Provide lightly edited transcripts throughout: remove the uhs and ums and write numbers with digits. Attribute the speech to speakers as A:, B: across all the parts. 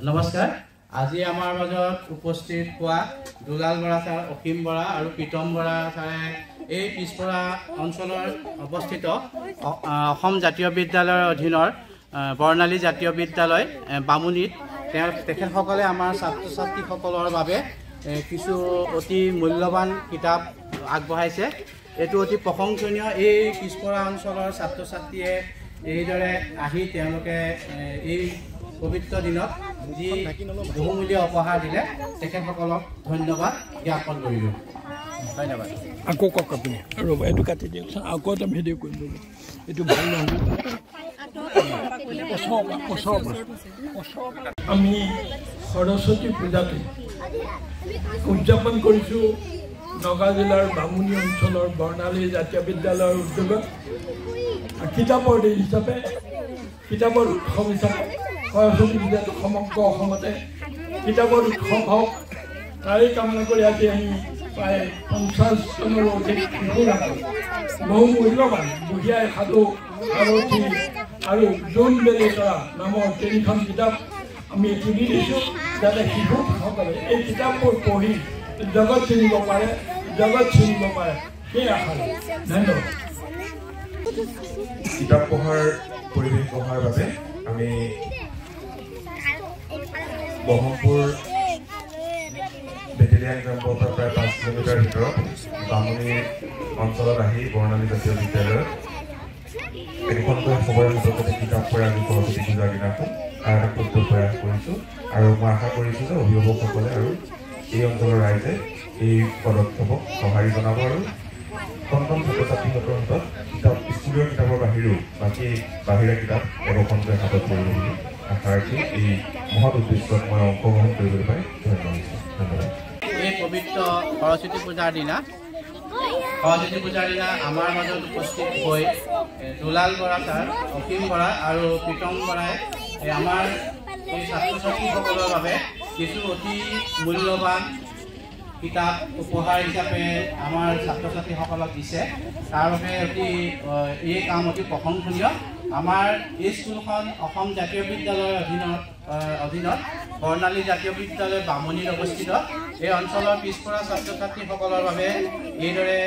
A: নমস্কাৰ। আজি আমাৰ মাজত উপস্থিত হোৱা দুলাল বৰা ছাৰ, অসীম বৰা আৰু প্ৰীতম বৰা ছাৰে এই পিছপৰা অঞ্চলৰ অৱস্থিত অসম জাতীয় বিদ্যালয়ৰ অধীনৰ বৰ্ণালী জাতীয় বিদ্যালয় বামুণীত তেখেতসকলে আমাৰ ছাত্ৰ ছাত্ৰীসকলৰ বাবে কিছু অতি মূল্যৱান কিতাপ আগবঢ়াইছে। এইটো অতি প্ৰশংসনীয়। এই পিছপৰা অঞ্চলৰ ছাত্ৰ ছাত্ৰীয়ে এইদৰে আহি তেওঁলোকে এই পবিত্ৰ দিনত যি বহুমূলীয় উপহাৰ দিলে তেখেতসকলক ধন্যবাদ জ্ঞাপন কৰিলোঁ। ধন্যবাদ।
B: আকৌ কওক আপুনি ৰ'ব, এইটো কাটি দিয়কচোন, আকৌ এটা ভিডিঅ' কৰি দিব। এইটো ভাল নহ'ব। আমি সৰস্বতী পূজাটো উদযাপন কৰিছোঁ নগাঁও জিলাৰ বামুণী অঞ্চলৰ বৰ্ণালী জাতীয় বিদ্যালয়ৰ উদ্যোগত। কিতাপৰ দিন হিচাপে, কিতাপৰ উৎসৱ হিচাপে সৰস্বতী পূজাটো সমগ্ৰ অসমতে কিতাপৰ উৎসৱ হওক তাৰে কামনা কৰি আজি আমি প্ৰায় 50জনৰো অধিক শিশুৰ আগত বহু মূল্যৱান বুঢ়িয়াই সাধু, সাৰথি আৰু জোন বেলেতৰা নামৰ 3খন কিতাপ আমি তুলি দিছোঁ, যাতে শিশুসকলে এই কিতাপবোৰ পঢ়ি জগত চিনিব পাৰে, সেই আশাৰে ধন্যবাদ।
C: কিতাপ পঢ়াৰ পৰিৱেশ গঢ়াৰ বাবে আমি ব্ৰহ্মপুৰ বেটেলিয়ান কেম্পৰ পৰা প্ৰায় 5 কিলোমিটাৰ ভিতৰত বামুণী অঞ্চলত আহি বৰ্ণালী জাতীয় বিদ্যালয়ত একোখনকৈ খবৰৰ ভিতৰতে কিতাপ পঢ়াৰ আমি সৰস্বতী পূজাৰ দিনাখন তাৰ এটা ক্ষুদ্ৰ প্ৰয়াস কৰিছোঁ। আৰু মই আশা কৰিছোঁ যে অভিভাৱকসকলে আৰু এই অঞ্চলৰ ৰাইজে এই পদক্ষেপক সঁহাৰি জনাব আৰু কণ ছাত্ৰ ছাত্ৰীসকলৰ হাতত কিতাপ, স্কুলীয় কিতাপৰ বাহিৰেও বাকী বাহিৰা কিতাপ একোখনকৈ হাতত পৰিব বুলি আশা ৰাখি এই মহৎ উদ্দেশ্যত মই অংশগ্ৰহণ কৰিবলৈ পাই ধন্যবাদ।
A: এই পবিত্ৰ সৰস্বতী পূজাৰ দিনা আমাৰ মাজত উপস্থিত হৈ দুলাল বৰা ছাৰ, অসীম বৰা আৰু প্ৰীতম বৰাই আমাৰ এই ছাত্ৰ ছাত্ৰীসকলৰ বাবে কিছু অতি মূল্যৱান কিতাপ উপহাৰ হিচাপে আমাৰ ছাত্ৰ ছাত্ৰীসকলক দিছে। তাৰ বাবে এই কাম অতি প্ৰশংসনীয়। আমাৰ এই স্কুলখন অসম জাতীয় বিদ্যালয়ৰ অধীনত বৰ্ণালী জাতীয় বিদ্যালয় বামুণীত অৱস্থিত। এই অঞ্চলৰ পিছপৰা ছাত্ৰ ছাত্ৰীসকলৰ বাবে এইদৰে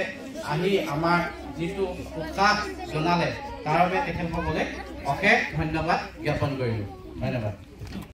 A: আহি আমাক যিটো উৎসাহ জনালে তাৰ বাবে তেখেতসকলে অশেষ ধন্যবাদ জ্ঞাপন কৰিলোঁ। ধন্যবাদ।